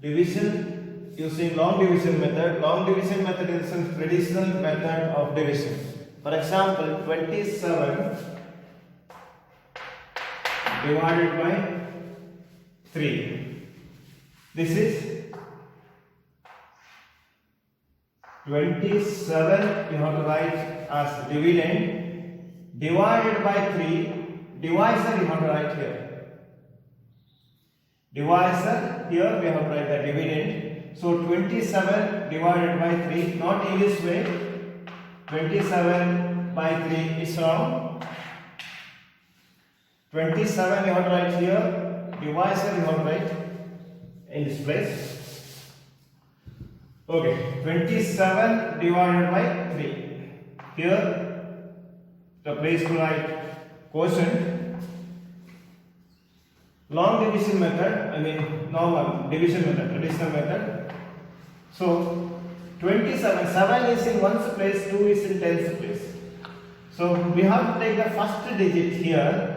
division using long division method. Long division method is a traditional method of division. For example, 27 divided by 3. This is 27 you have to write as dividend divided by 3. Divisor you have to write here. Divisor here we have to write the dividend. So 27 divided by 3, not in this way. 27 by 3 is wrong. 27 you have to write here. Divisor you have to write in this place. Okay, 27 divided by 3. Here the place to write quotient. Long division method, normal division method, traditional method. So 27, 7 is in 1's place, 2 is in 10's place. So we have to take the first digit here.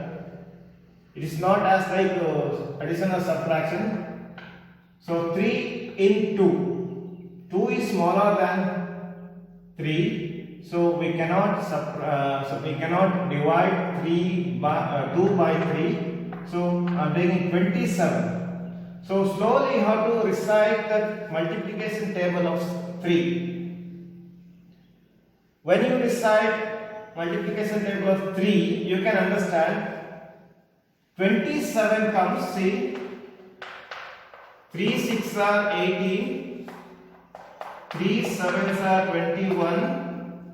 It is not as like addition or subtraction. So 3 in 2. 2 is smaller than 3. So we cannot divide 2 by 3. So I am taking 27. So slowly you have to recite the multiplication table of 3. When you recite multiplication table of 3, you can understand 27 comes, see, 3 6s are 18, 3 7s are 21,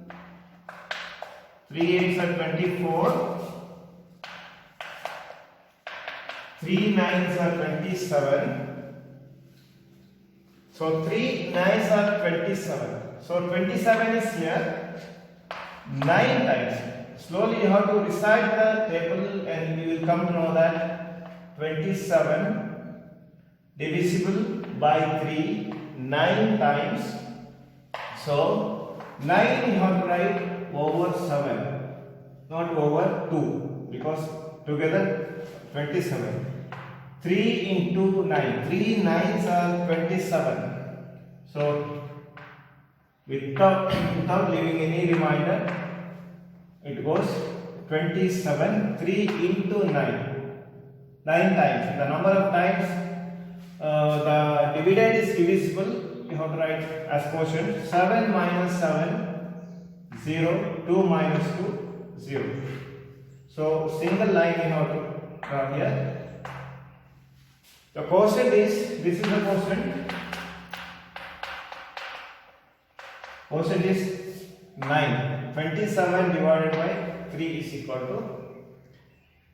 3 8s are 24, 3 9s are 27. So 3 9s are 27. So 27 is here 9 times. Slowly you have to recite the table and you will come to know that 27 divisible by 3 9 times. So 9 you have to write over 7, not over 2, because together 27. 3 into 9. 3 9s are 27. So without leaving any reminder, it goes 27. 3 into 9. 9 times. The number of times the dividend is divisible, you have to write as quotient. 7 minus 7, 0. 2 minus 2, 0. So single line you have to draw here. The quotient is, this is the quotient. Quotient is 9. 27 divided by 3 is equal to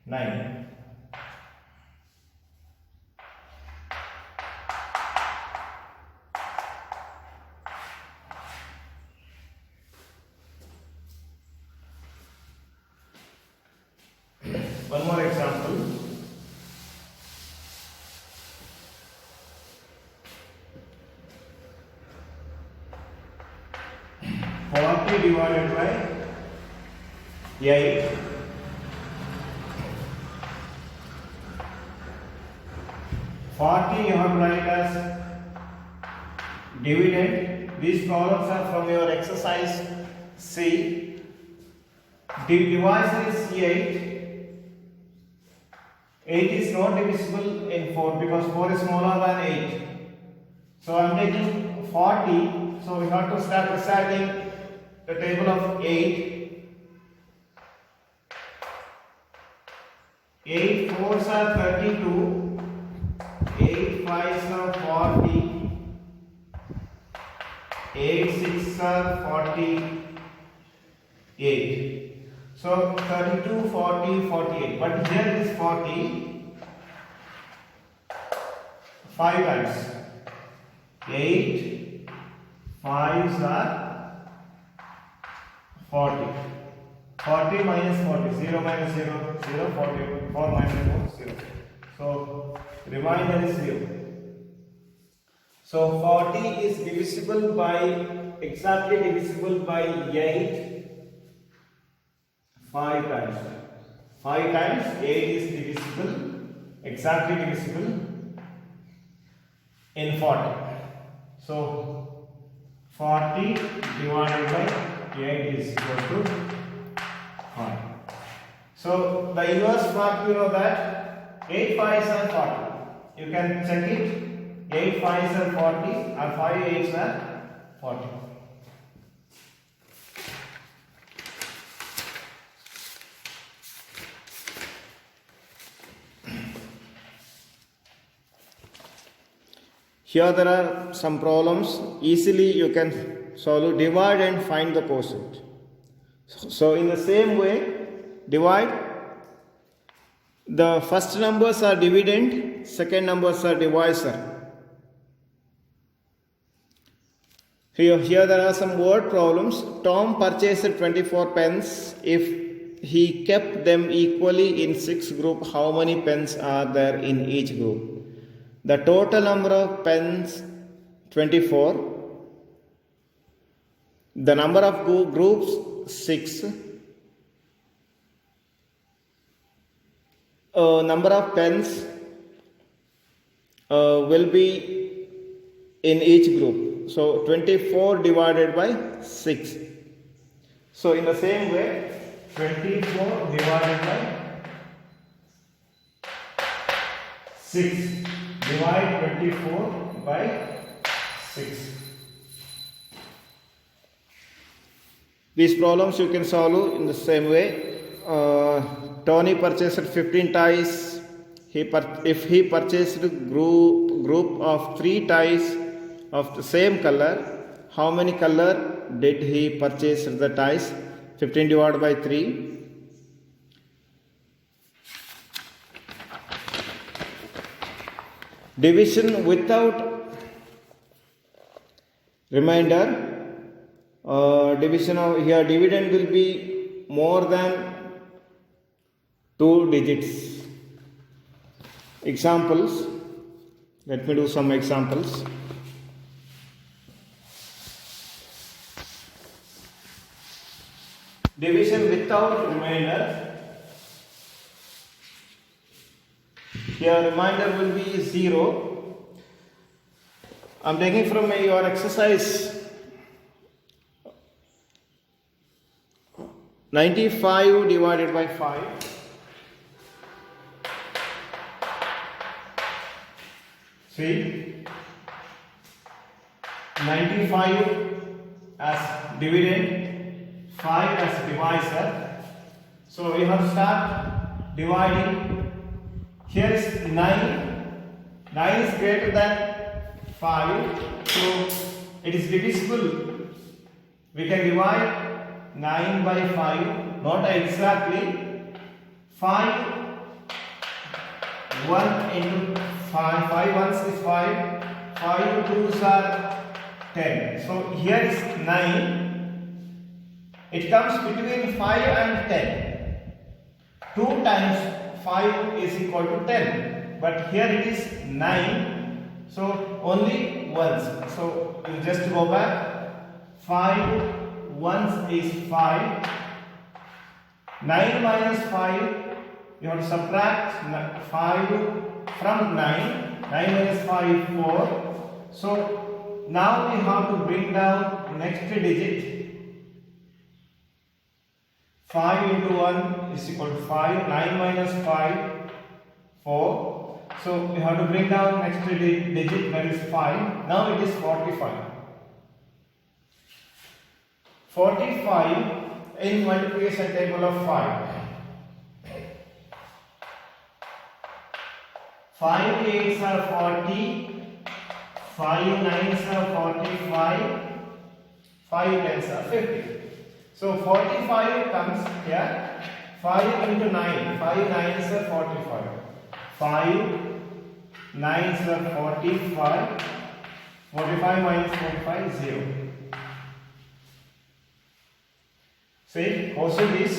9. One more example. Divided by 8. 40 you have to write as dividend. These problems are from your exercise C. The divisor is 8. 8 is not divisible in 4 because 4 is smaller than 8. So I am taking 40. So we have to start reciting the table of 8. 8 4s are 32. 8 5s are 40. 8 6s are 48. So 32, 40, 48. But here it is 40 5 times. 8 5s are 40. 40 minus 40. 0 minus 0. 0. 40. 4 minus 4. 0. So remainder is 0. So 40 is divisible by, exactly divisible by 8 5 times. 5 times 8 is divisible, exactly divisible. in 40. So 40 divided by 8 is equal to 5. So the inverse part, you know that 8 5s are 40. You can check it. 8 5s are 40 and 5 8s are 40. Here there are some problems. Easily you can solve, divide and find the quotient. So in the same way, divide. The first numbers are dividend, second numbers are divisor. Here there are some word problems. Tom purchased 24 pens. If he kept them equally in 6 groups, how many pens are there in each group? The total number of pens 24. The number of groups 6. Number of pens will be in each group. So 24 divided by 6. So in the same way, 24 divided by 6. Divide 24 by 6. These problems you can solve in the same way. Tony purchased 15 ties. If he purchased a group of 3 ties of the same color, how many color did he purchase the ties? 15 divided by 3. Division without remainder. Division of here, dividend will be more than 2 digits. Examples. Let me do some examples. Division without remainder. Here remainder will be 0. I am taking from your exercise 95 divided by 5. See, 95 as dividend, 5 as divisor. So we have to start dividing. Here is 9. 9 is greater than 5. So it is divisible. We can divide 9 by 5. Not exactly. 5. 1 into 5. 5 ones is 5. 5 twos are 10. So here is 9. It comes between 5 and 10. 2 times 5 is equal to 10, but here it is 9, so only once. So you just go back. 5 once is 5. 9 minus 5, you have to subtract 5 from 9. 9 minus 5 4. So now we have to bring down next digit. 5 into 1 is equal to 5. 9 minus 5, 4. So we have to bring down next digit, that is 5. Now it is 45. 45 in multiplication table of 5. 5 8s are 40. 5 9s are 45. 5 10s are 50. So 45 comes here. 5 into 9. 5 9s are 45. 5 9s are 45. 45 minus 45 is 0. See, quotient is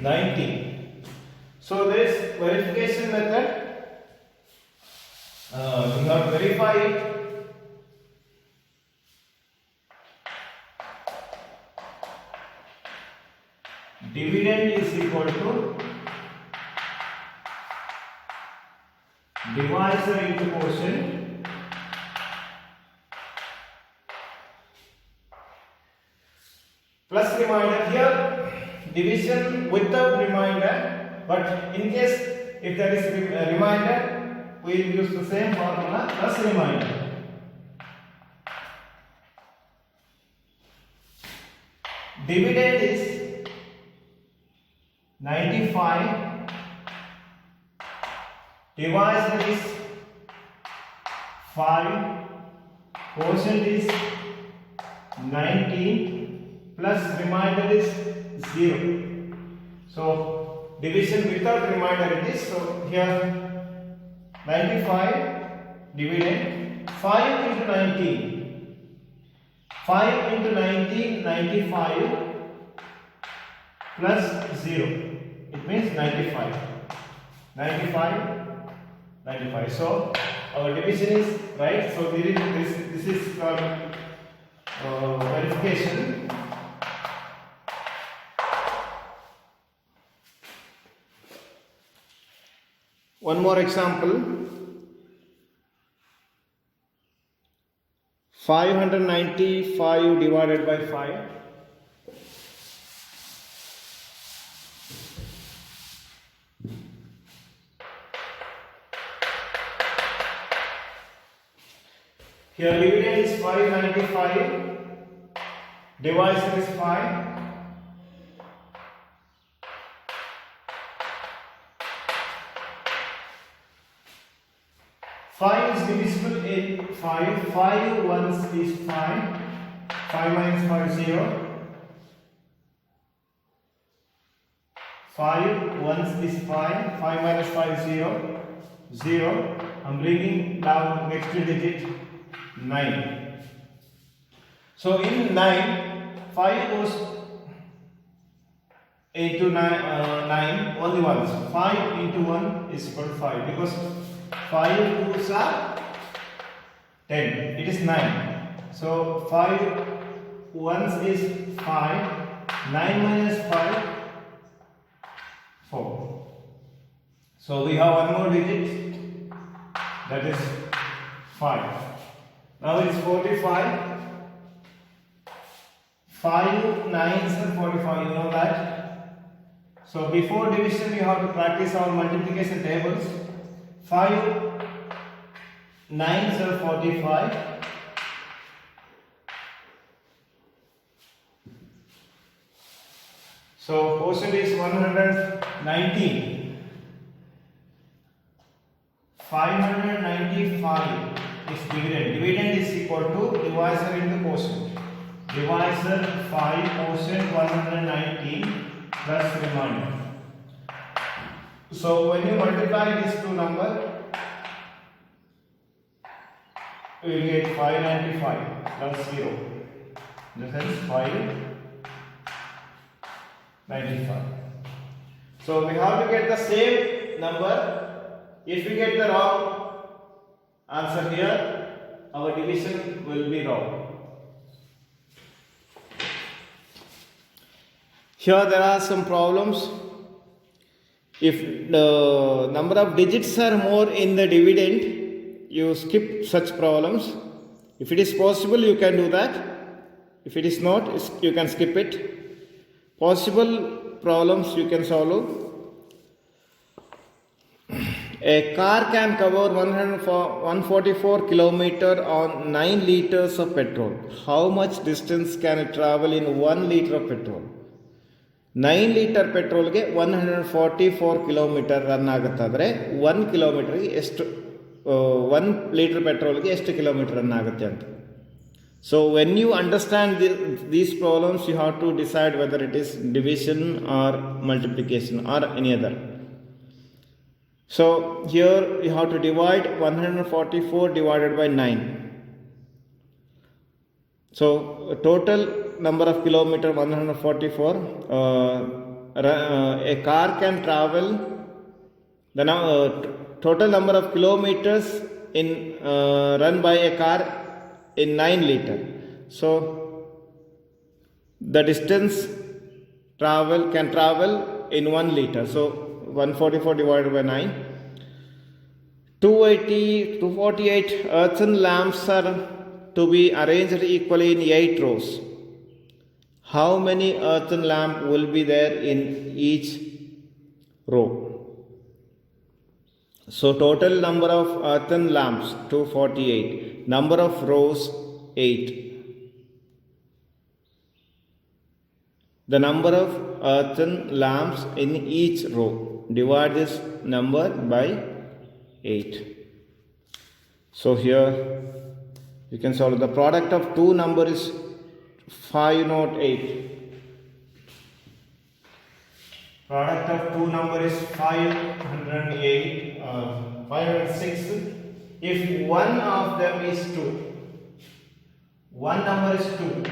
19. So this verification method, we have to verify it. Dividend is equal to divisor into quotient. plus remainder. Here division without remainder, but in case if there is a remainder, we will use the same formula, plus remainder. Dividend is 95, divisor is 5, quotient is 19, plus remainder is 0. So division without remainder it is. So here 95 dividend 5 into 19. 5 into 19, 95 plus 0. It means 95. 95, 95. So our division is right. So this is verification. One more example. 595 divided by 5. Here dividend is 595, divisor is 5. Five is divisible in 5. 5 once is 5. 5 minus 5 0. 5 once is 5. 5 minus 5 0. 0. I'm bringing down next digit 9. So in 9, 5 goes into 9 only once. 5 into 1 is equal to 5 because 5 twos are 10. It is 9. So 5 ones is 5. 9 minus 5, 4. So we have one more digit, that is 5. Now it is 45. 5 nines are 45. You know that. So before division, we have to practice our multiplication tables. 5 nines are 45. So quotient is 119. 595 is dividend. Dividend is equal to divisor into quotient. Divisor 5, quotient 119 plus remainder. So when you multiply these two numbers, we will get 595 plus 0. This is 595. So we have to get the same number. If we get the wrong answer here, our division will be wrong. Here there are some problems. If the number of digits are more in the dividend, you skip such problems. If it is possible, you can do that. If it is not, you can skip it. Possible problems you can solve. A car can cover 144 kilometers on 9 liters of petrol. How much distance can it travel in 1 liter of petrol? 9 liter petrol ge 144 kilometer run ಆಗುತ್ತಾದ್ರೆ 1 kilometre ಗೆ ಎಷ್ಟು 1 litre petrol ಗೆ ಎಷ್ಟು kilometre run ಆಗುತ್ತೆ ಅಂತ. So when you understand these problems, you have to decide whether it is division or multiplication or any other. So here you have to divide 144 divided by 9. So total number of kilometer 144. A car can travel the total number of kilometers in run by a car in 9 liter. So the distance can travel in 1 liter. So 144 divided by 9. 248 earthen lamps are to be arranged equally in 8 rows. how many earthen lamp will be there in each row? So total number of earthen lamps 248, number of rows 8. The number of earthen lamps in each row. Divide this number by 8. So here you can solve. The product of two numbers is 508. Product of two numbers is 508, 506. If one of them is 2, one number is 2,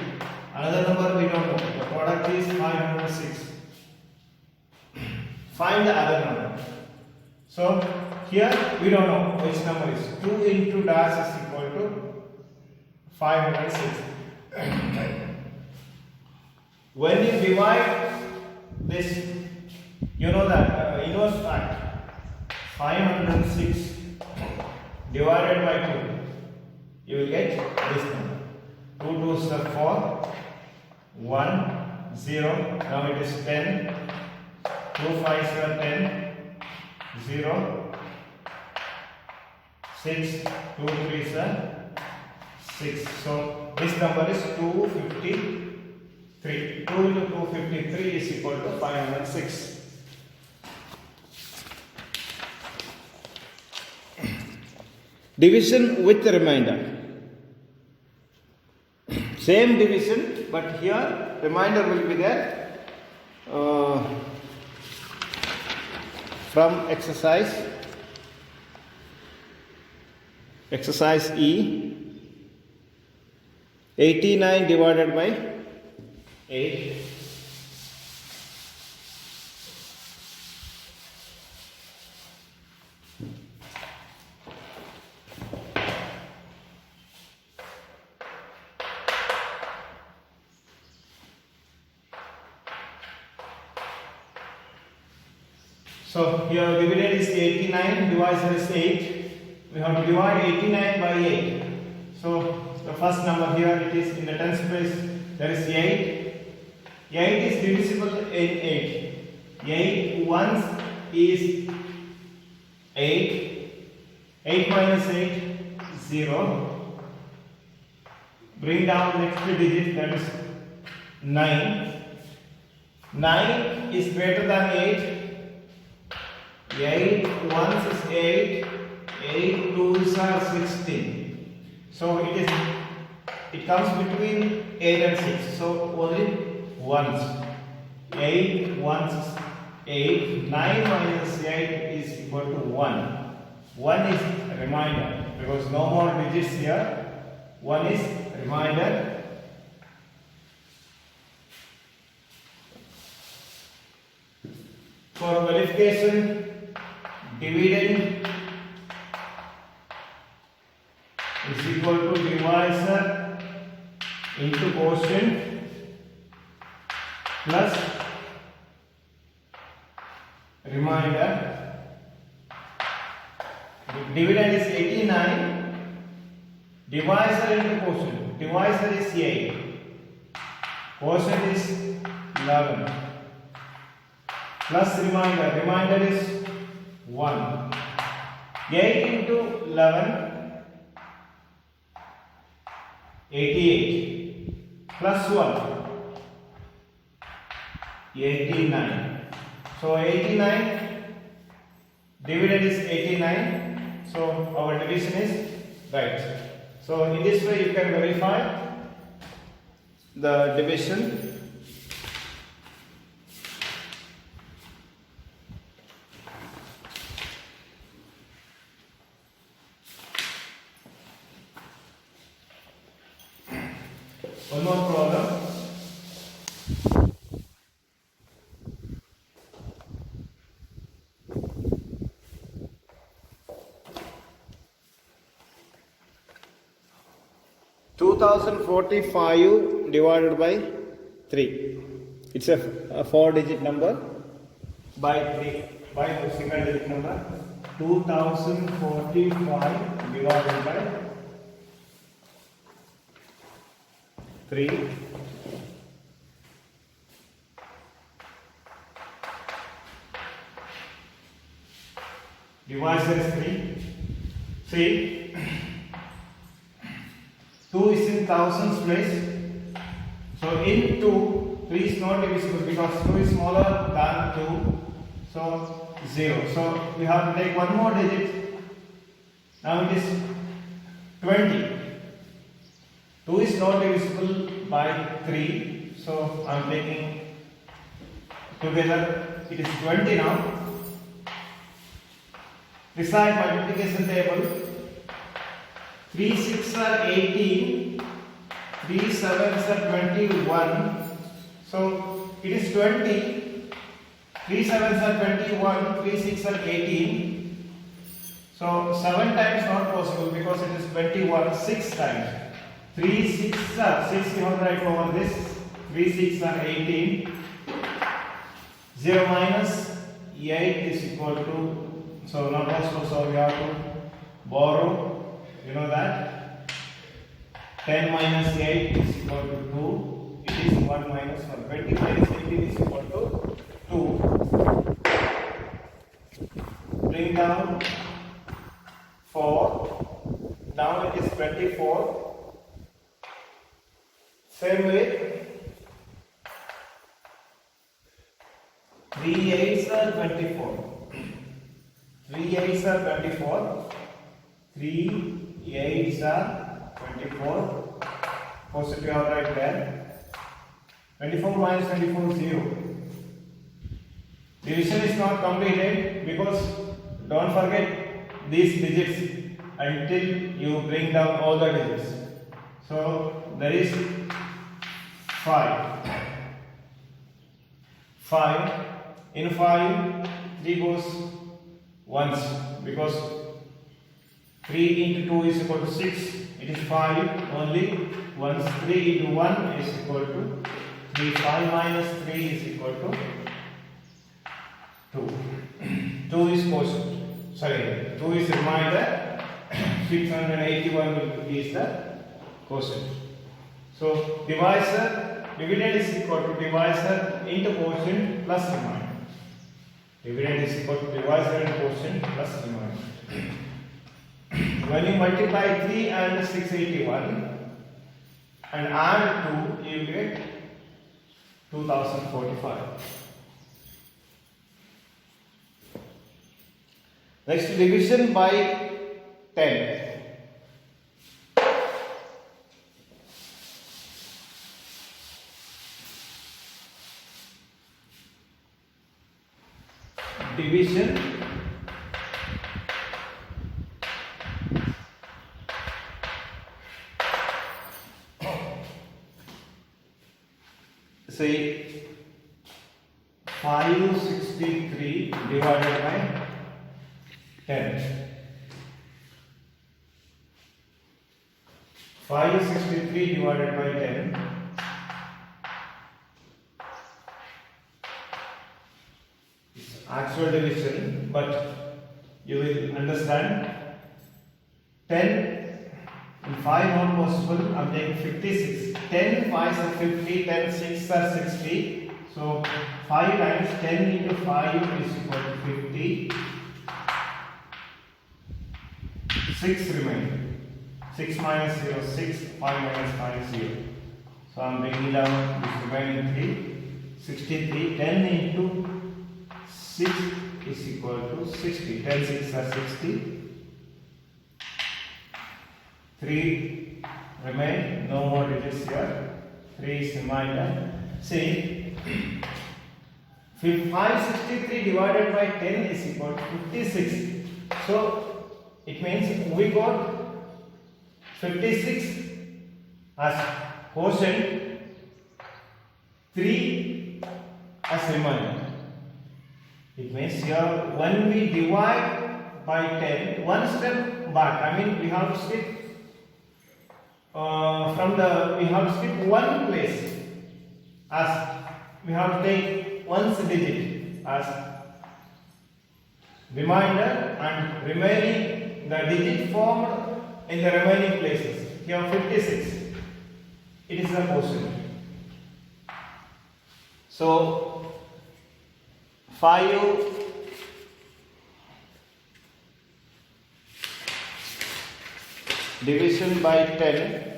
another number we don't know. The product is 506. Find the other number. So here we don't know which number is 2 into dash is equal to 506. When you divide this, you know that inverse fact 506 divided by 2, you will get this number. 2 2s are 4, 1 0. Now it is 10. 2 5s are 10, 0. 6, 2 3s are 6. So this number is 253. 2 into 253 is equal to 506. Division with remainder. Same division, but here remainder will be there from exercise E. 89 divided by 8. So here dividend is 89, divisor is 8. We have to divide 89 by 8. So the first number here, it is in the tens place, there is 8. 8 is divisible in 8. 8 once is 8. 8 minus 8, 0. Bring down next digit, that is 9. 9 is greater than 8. 8 once is 8. 8 twos are 16. So it comes between 8 and 6. So only once. 8 once is 8. 9 minus 8 is equal to 1. 1 is remainder because no more digits here. 1 is remainder. For verification, dividend is equal to divisor into quotient plus remainder. The dividend is 89. Divisor into quotient. Divisor is 8. Quotient is 11. Plus remainder. Remainder is 1. 8 into 11. 88 plus 1, 89. So 89, dividend is 89. So our division is right. So in this way you can verify the division. One more problem. (2045) divided by 3. It's a 4-digit number by 3 by a single digit number. 2045 divided by 3. divisor is 3. See, 2 is in thousands place. So in 2, 3 is not divisible because 2 is smaller than 2. So 0. So we have to take one more digit. Now it is 20. 2 is not divisible by 3. So I am taking together. It is 20 now. Recite multiplication table. 3 6 are 18. 3 7s are 21. So it is 20. 3 7s are 21. 3 6 are 18. So 7 times not possible because it is 21. 6 times. 3 6 are 6. You have to write over this. 3 6 are 18. 0 minus 8 is equal to. So not possible. So we have to borrow. You know that. 10 minus 8 is equal to 2. It is 1 minus 1. 20 minus 18 is equal to 2. Bring down 4. Now it is 24. Same way. 3 8s are 24. 3 8s are 24. 3 8s are 24. Positive or right there. 24 minus 24 0. Division is not completed because don't forget these digits until you bring down all the digits. So there is 5. 5. In 5, 3 goes once because 3 into 2 is equal to 6. It is 5 only once. 3 into 1 is equal to 3. 5 minus 3 is equal to 2. 2 is quotient. Sorry, 2 is remainder. 681 is the quotient. So dividend is equal to divisor into quotient plus remainder. Dividend is equal to divisor and quotient plus remainder. When you multiply 3 and 681 and add 2, you get 2045. Next, division by 10. Division say 563 divided by 10. 563 divided by 10. Actual division, but you will understand 10 in 5 not possible. I am taking 56. 10 5s are 50, 10 6 are 60. So 5 times 10 into 5 is equal to 50. 6 remain. 6 minus 0 6. 5 minus 5 0. So I am bringing down this remaining 3. 63. 10 into 6 is equal to 60. 10 6 are 60. 3 remain. No more digits here. 3 is remainder. See, 563 divided by 10 is equal to 56. So it means we got 56 as quotient, 3 as remainder. It means here when we divide by 10, one step back. I mean we have to skip we have to skip one place, as we have to take one's digit as remainder and remaining the digit formed in the remaining places. Here 56. It is a quotient. So 5 division by 10.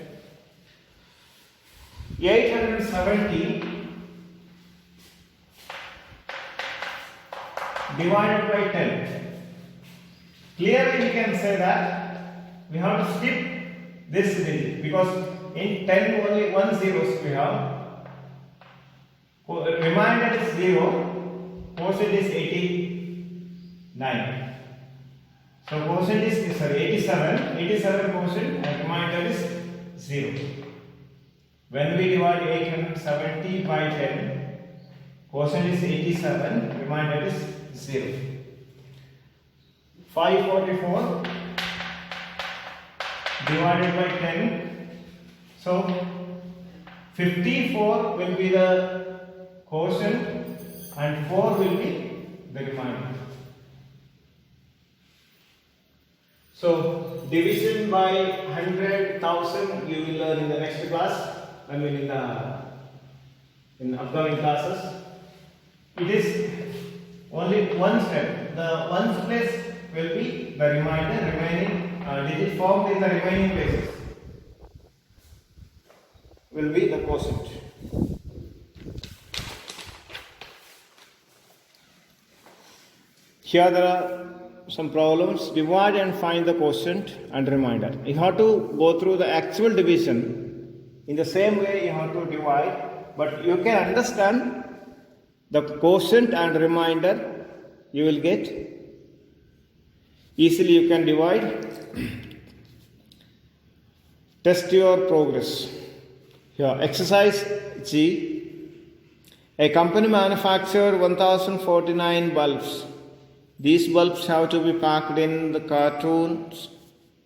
870 divided by 10. Clearly we can say that we have to skip this digit because in 10 only 1 zeros we have. Remainder is 0, quotient is 89. So quotient is 87 quotient and remainder is 0. When we divide 870 by 10, quotient is 87, remainder is 0. 544 divided by 10. So 54 will be the quotient and 4 will be the remainder. So division by 100,000 you will learn in the next class. I mean in upcoming classes. It is only one step. The ones place will be the remaining digit formed in the remaining places will be the quotient. Here there are some problems. Divide and find the quotient and remainder. You have to go through the actual division. In the same way you have to divide, but you can understand the quotient and remainder you will get. Easily you can divide. Test your progress. Here, exercise G. A company manufactured 1049 bulbs. These bulbs have to be packed in the cartons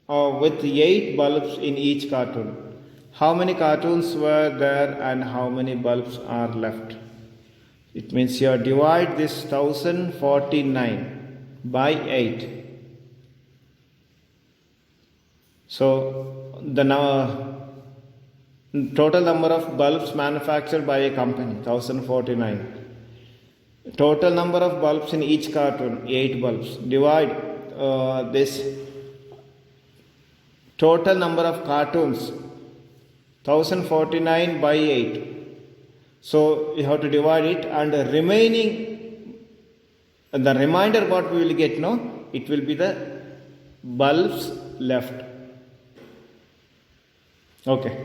with 8 bulbs in each carton. How many cartons were there and how many bulbs are left? It means you divide this 1049 by 8. So the total number of bulbs manufactured by a company 1049. Total number of bulbs in each carton 8 bulbs. Divide this total number of cartons 1049 by 8. So you have to divide it, and the remainder what we will get, no? It will be the bulbs left. Okay.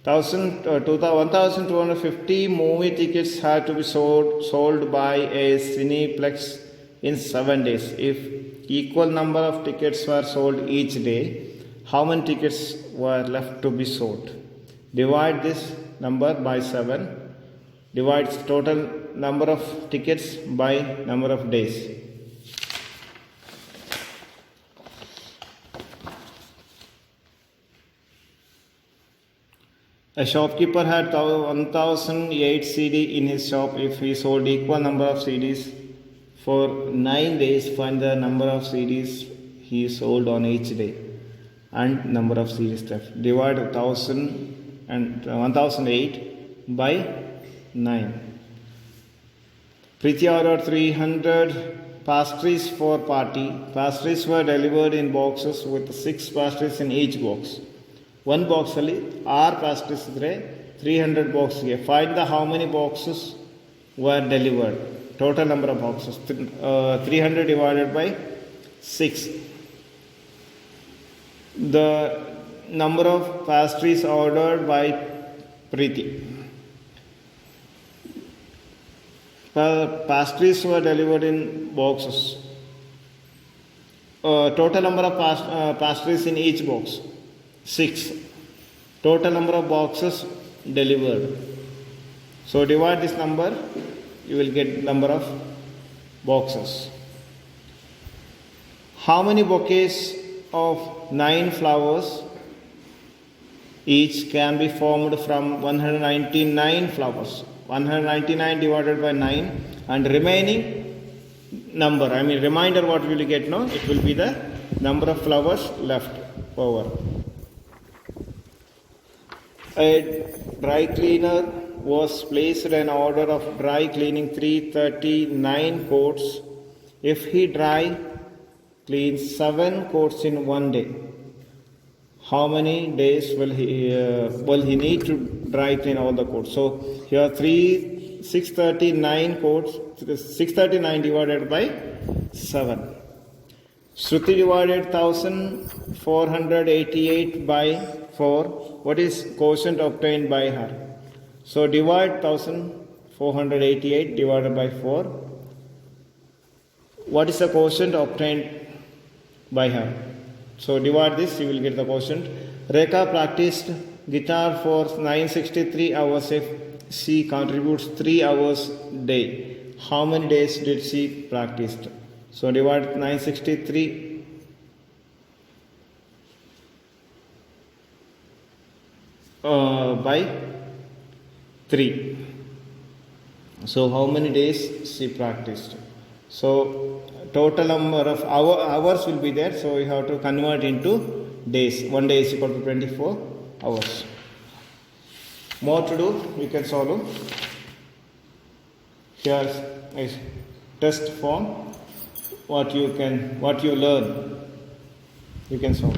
1250 movie tickets had to be sold by a Cineplex in 7 days. If equal number of tickets were sold each day, how many tickets were left to be sold? Divide this number by 7. Divide total number of tickets by number of days. A shopkeeper had 1008 CD in his shop. If he sold equal number of CDs for 9 days, find the number of CDs he sold on each day and number of CDs left. Divide 1008 by 9. Preeti ordered 300 pastries for party. Pastries were delivered in boxes with 6 pastries in each box. One box ಅಲ್ಲಿ 6 pastries ಇದ್ರೆ 300 boxಗೆ. Find the how many boxes were delivered. Total number of boxes 300 divided by 6. The number of pastries ordered by Preeti. Pastries were delivered in boxes. Total number of pastries in each box 6. Total number of boxes delivered. So divide this number, you will get number of boxes. How many bouquets of 9 flowers each can be formed from 199 flowers? 199 divided by 9, and remaining number, I mean remainder what will you get, no? It will be the number of flowers left over. A dry cleaner was placed an order of dry cleaning 339 coats. If he dry cleans 7 coats in 1 day, how many days will he need to dry clean all the coats? So here 639 coats, 639 divided by 7. Shruti divided 1488 by 4. What is quotient obtained by her? So divide 1488 divided by 4. What is the quotient obtained by her? So divide this, you will get the quotient. Rekha practiced guitar for 963 hours if she contributes 3 hours day. How many days did she practice? So divide 963 by 3. So how many days she practiced? So total number of hours will be there. So you have to convert into days. 1 day is equal to 24 hours. More to do, you can solve. Here is test form. What you learn, you can solve.